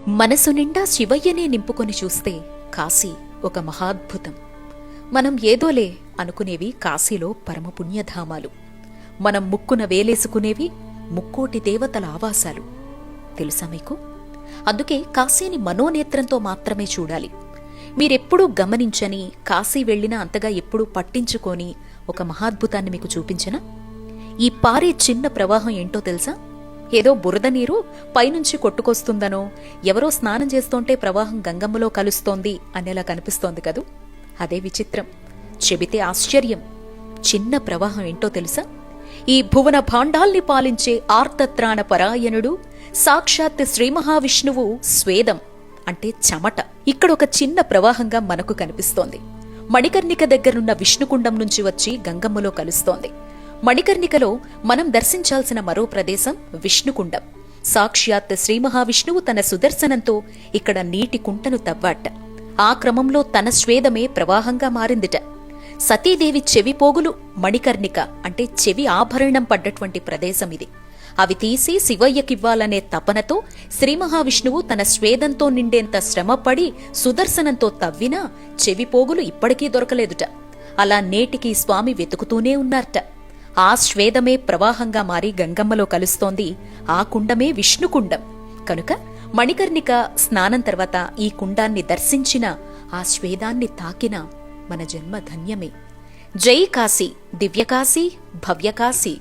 మనసు నిండా శివయ్యనే నింపుకొని చూస్తే కాశీ ఒక మహాద్భుతం. మనం ఏదోలే అనుకునేవి కాశీలో పరమపుణ్యధామాలు. మనం ముక్కున వేలేసుకునేవి ముక్కోటి దేవతల ఆవాసాలు. తెలుసా మీకు? అందుకే కాశీని మనోనేత్రంతో మాత్రమే చూడాలి. మీరెప్పుడూ గమనించని, కాశీ వెళ్లినా అంతగా ఎప్పుడూ పట్టించుకోని ఒక మహాద్భుతాన్ని మీకు చూపించనా? ఈ పారే చిన్న ప్రవాహం ఏంటో తెలుసా? ఏదో బురద నీరు పైనుంచి కొట్టుకొస్తుందనో, ఎవరో స్నానం చేస్తోంటే ప్రవాహం గంగమ్మలో కలుస్తోంది అనేలా కనిపిస్తోంది కదూ. అదే విచిత్రం, చెబితే ఆశ్చర్యం. చిన్న ప్రవాహం ఏంటో తెలుసా? ఈ భువన భాండాల్ని పాలించే ఆర్తత్రాణ పరాయణుడు సాక్షాత్ శ్రీ మహావిష్ణువు స్వేదం అంటే చెమట ఇక్కడ ఒక చిన్న ప్రవాహంగా మనకు కనిపిస్తోంది. మణికర్ణిక దగ్గరున్న విష్ణుకుండం నుంచి వచ్చి గంగమ్మలో కలుస్తోంది. మణికర్ణికలో మనం దర్శించాల్సిన మరో ప్రదేశం విష్ణుకుండం. సాక్షాత్ శ్రీ మహావిష్ణువు తన సుదర్శనంతో ఇక్కడ నీటి కుంటను తవ్వాట. ఆ క్రమంలో తన స్వేదమే ప్రవాహంగా మారిందిట. సతీదేవి చెవిపోగులు మణికర్ణిక అంటే చెవి ఆభరణం పడ్డటువంటి ప్రదేశం ఇది. అవి తీసి శివయ్యకివ్వాలనే తపనతో శ్రీ మహావిష్ణువు తన స్వేదంతో నిండేంత శ్రమపడి సుదర్శనంతో తవ్వినా చెవిపోగులు ఇప్పటికీ దొరకలేదుట. అలా నేటికి స్వామి వెతుకుతూనే ఉన్నారట. ఆ స్వేదమే ప్రవాహంగా మారి గంగమ్మలో కలుస్తోంది. ఆ కుండమే విష్ణుకుండం. కనుక మణికర్ణిక స్నానం తర్వాత ఈ కుండాన్ని దర్శించిన, ఆ స్వేదాన్ని తాకిన మన జన్మ ధన్యమే. జై కాశీ, దివ్యకాశీ, భవ్యకాశీ.